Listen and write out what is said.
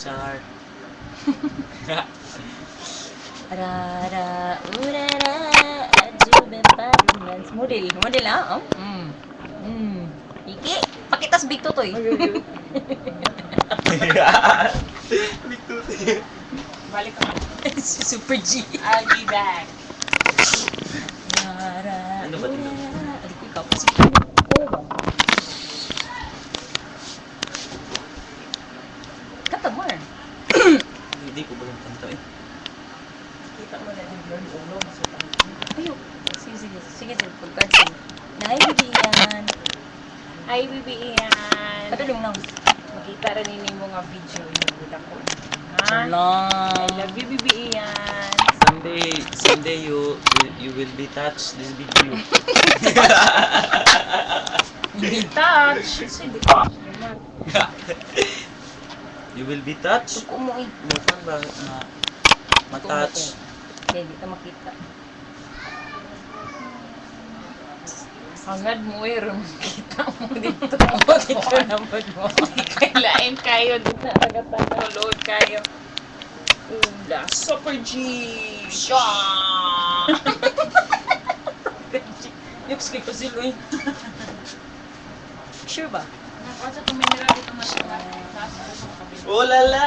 sa heart. Rara, urara, ajube parumans. Model ah? Iki, pakitas big tutoy. Balik ka. Super G. I'll be back. Rara, Ano ba ito? urara. Adik ko ikaw kasi Kata mo eh. Hindi ko ba lang kanta eh. Kita mo na din yung ulo. Ayo. Sige, pagkarsin. Naibibiyan. Hi, Bibi Ian. Padulong lang. Makita rin ini mo nga video yung budak ko. Ha? Salam. I love you, Bibi Ian. Someday you will be touched this video. Be touch. Sige, touch naman. You will be touched. Suko mo eh. Mukhang ba ma-touch? Hindi ka makita. Hangad mo eh, kita mo dito. Dito naman mo. Kailain kayo dito. Taga-taga-load kayo. Ula, Super G! Shah! Yups kay Kaziloy. Sure ba? Nakasa itong mineral dito mas. Oh lala!